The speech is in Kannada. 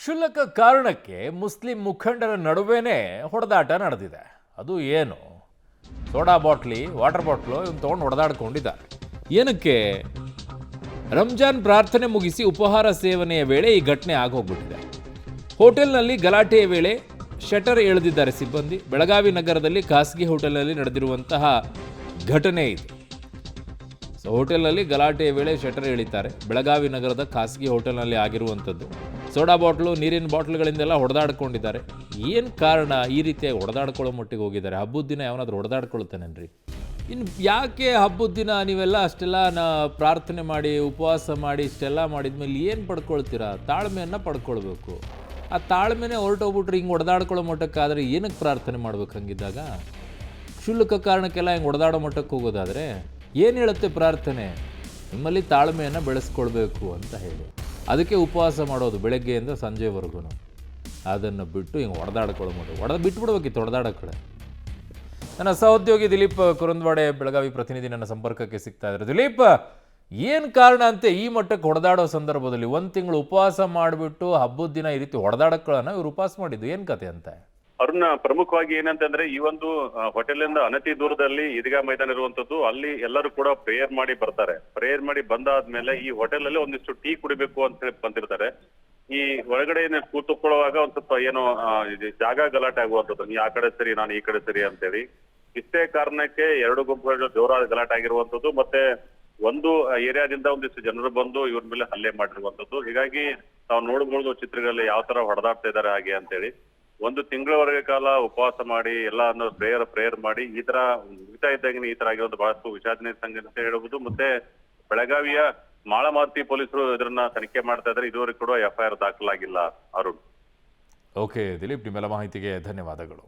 ಕ್ಷುಲ್ಲಕ ಕಾರಣಕ್ಕೆ ಮುಸ್ಲಿಂ ಮುಖಂಡರ ನಡುವೆನೇ ಹೊಡೆದಾಟ ನಡೆದಿದೆ. ಅದು ಏನು? ಸೋಡಾ ಬಾಟ್ಲಿ, ವಾಟರ್ ಬಾಟ್ಲು ಇವ್ನು ತೊಗೊಂಡು ಹೊಡೆದಾಡ್ಕೊಂಡಿದ್ದಾರೆ. ಏನಕ್ಕೆ? ರಂಜಾನ್ ಪ್ರಾರ್ಥನೆ ಮುಗಿಸಿ ಉಪಹಾರ ಸೇವನೆಯ ವೇಳೆ ಈ ಘಟನೆ ಆಗೋಗ್ಬಿಟ್ಟಿದೆ. ಹೋಟೆಲ್ನಲ್ಲಿ ಗಲಾಟೆಯ ವೇಳೆ ಶಟರ್ ಎಳೆದಿದ್ದಾರೆ ಸಿಬ್ಬಂದಿ. ಬೆಳಗಾವಿ ನಗರದಲ್ಲಿ ಖಾಸಗಿ ಹೋಟೆಲ್ನಲ್ಲಿ ನಡೆದಿರುವಂತಹ ಘಟನೆ ಇದು. ಹೋಟೆಲ್ನಲ್ಲಿ ಗಲಾಟೆಯ ವೇಳೆ ಶಟರ್ ಎಳಿತಾರೆ. ಬೆಳಗಾವಿ ನಗರದ ಖಾಸಗಿ ಹೋಟೆಲ್ನಲ್ಲಿ ಆಗಿರುವಂಥದ್ದು. ಸೋಡಾ ಬಾಟ್ಲು, ನೀರಿನ ಬಾಟ್ಲುಗಳಿಂದೆಲ್ಲ ಹೊಡೆದಾಡ್ಕೊಂಡಿದ್ದಾರೆ. ಏನು ಕಾರಣ ಈ ರೀತಿಯಾಗಿ ಹೊಡೆದಾಡ್ಕೊಳ್ಳೋ ಮಟ್ಟಿಗೆ ಹೋಗಿದ್ದಾರೆ? ಹಬ್ಬದ ದಿನ ಯಾವನಾದ್ರೂ ಹೊಡೆದಾಡ್ಕೊಳ್ತಾನೇನ್ರಿ? ಇನ್ನು ಯಾಕೆ ಹಬ್ಬದ ದಿನ ನೀವೆಲ್ಲ ಅಷ್ಟೆಲ್ಲ ಪ್ರಾರ್ಥನೆ ಮಾಡಿ, ಉಪವಾಸ ಮಾಡಿ, ಇಷ್ಟೆಲ್ಲ ಮಾಡಿದ್ಮೇಲೆ ಏನು ಪಡ್ಕೊಳ್ತೀರಾ? ತಾಳ್ಮೆಯನ್ನು ಪಡ್ಕೊಳ್ಬೇಕು. ಆ ತಾಳ್ಮೆನೇ ಹೊರಟೋಗ್ಬಿಟ್ರೆ ಹಿಂಗೆ ಹೊಡೆದಾಡ್ಕೊಳ್ಳೋ ಮಟ್ಟಕ್ಕಾದರೆ ಏನಕ್ಕೆ ಪ್ರಾರ್ಥನೆ ಮಾಡ್ಬೇಕು? ಹಂಗಿದ್ದಾಗ ಕ್ಷುಲ್ಲಕ ಕಾರಣಕ್ಕೆಲ್ಲ ಹಿಂಗೆ ಹೊಡೆದಾಡೋ ಮಟ್ಟಕ್ಕೆ ಹೋಗೋದಾದರೆ ಏನು ಹೇಳುತ್ತೆ ಪ್ರಾರ್ಥನೆ? ನಿಮ್ಮಲ್ಲಿ ತಾಳ್ಮೆಯನ್ನು ಬೆಳೆಸ್ಕೊಳ್ಬೇಕು ಅಂತ ಹೇಳಿ ಅದಕ್ಕೆ ಉಪವಾಸ ಮಾಡೋದು ಬೆಳಗ್ಗೆಯಿಂದ ಸಂಜೆವರೆಗೂ. ಅದನ್ನು ಬಿಟ್ಟು ಹಿಂಗೆ ಹೊಡೆದಾಡ್ಕೊಳ್ಳೋ ಮಟ್ಟ ಬಿಟ್ಬಿಡ್ಬೇಕಿತ್ತು ಹೊಡೆದಾಡೋ ಕಡೆ. ನನ್ನ ಸಹೋದ್ಯೋಗಿ ದಿಲೀಪ್ ಕುರುಂದ್ವಾಡೆ ಬೆಳಗಾವಿ ಪ್ರತಿನಿಧಿ ನನ್ನ ಸಂಪರ್ಕಕ್ಕೆ ಸಿಗ್ತಾ ಇದ್ದಾರೆ. ದಿಲೀಪ್, ಏನು ಕಾರಣ ಅಂತೆ ಈ ಮಟ್ಟಕ್ಕೆ ಹೊಡೆದಾಡೋ ಸಂದರ್ಭದಲ್ಲಿ? 1 ತಿಂಗಳು ಉಪವಾಸ ಮಾಡಿಬಿಟ್ಟು ಹಬ್ಬದ ದಿನ ಈ ರೀತಿ ಹೊಡೆದಾಡೋಕ್ಕಳನ್ನ ಇವ್ರು ಉಪವಾಸ ಮಾಡಿದ್ದು ಏನು ಕತೆ ಅಂತ? ಅವ್ರನ್ನ ಪ್ರಮುಖವಾಗಿ ಏನಂತಂದ್ರೆ ಈ ಒಂದು ಹೋಟೆಲಿಂದ ಅನತಿ ದೂರದಲ್ಲಿ ಈದ್ಗಾ ಮೈದಾನ ಇರುವಂತದ್ದು. ಅಲ್ಲಿ ಎಲ್ಲರೂ ಕೂಡ ಪ್ರೇಯರ್ ಮಾಡಿ ಬರ್ತಾರೆ. ಪ್ರೇಯರ್ ಮಾಡಿ ಬಂದಾದ್ಮೇಲೆ ಈ ಹೋಟೆಲ್ ಅಲ್ಲಿ ಒಂದಿಷ್ಟು ಟೀ ಕುಡಿಬೇಕು ಅಂತ ಹೇಳಿ ಬಂದಿರ್ತಾರೆ. ಈ ಒಳಗಡೆ ಕೂತುಕೊಳ್ಳುವಾಗ ಒಂದ್ ಸ್ವಲ್ಪ ಏನೋ ಜಾಗ ಗಲಾಟೆ ಆಗುವಂಥದ್ದು. ನೀ ಆ ಕಡೆ ಸರಿ, ನಾನು ಈ ಕಡೆ ಸರಿ ಅಂತೇಳಿ. ಇಷ್ಟೇ ಕಾರಣಕ್ಕೆ 2 ಗುಂಪುಗಳು ಜೋರಾದ ಗಲಾಟೆ ಆಗಿರುವಂತದ್ದು. ಮತ್ತೆ ಒಂದು ಏರಿಯಾದಿಂದ ಒಂದಿಷ್ಟು ಜನರು ಬಂದು ಇವ್ರ ಮೇಲೆ ಹಲ್ಲೆ ಮಾಡಿರುವಂತದ್ದು. ಹೀಗಾಗಿ ತಾವು ನೋಡಬಹುದು ಚಿತ್ರಗಳಲ್ಲಿ ಯಾವ ತರ ಹೊಡೆದಾಡ್ತಾ ಇದ್ದಾರೆ ಹಾಗೆ ಅಂತೇಳಿ. 1 ತಿಂಗಳವರೆಗೆ ಕಾಲ ಉಪವಾಸ ಮಾಡಿ ಎಲ್ಲ ಪ್ರೇಯರ್ ಮಾಡಿ ಈ ತರ ಮುಗಿತಾ ಇದ್ದಂಗೆ ಈ ತರ ಆಗಿರೋದು ಬಹಳಷ್ಟು ವಿಷಾದನೀಯ ಸಂಗತಿ ಅಂತ ಹೇಳಬಹುದು. ಮತ್ತೆ ಬೆಳಗಾವಿಯ ಮಾಳಮಾರುತಿ ಪೊಲೀಸರು ಇದನ್ನ ತನಿಖೆ ಮಾಡ್ತಾ ಇದ್ದಾರೆ. ಇದುವರೆಗೂ ಕೂಡ FIR ದಾಖಲಾಗಿಲ್ಲ. ಅರುಣ್. ಓಕೆ ದಿಲೀಪ್, ನಿಮ್ಮೆಲ್ಲ ಮಾಹಿತಿಗೆ ಧನ್ಯವಾದಗಳು.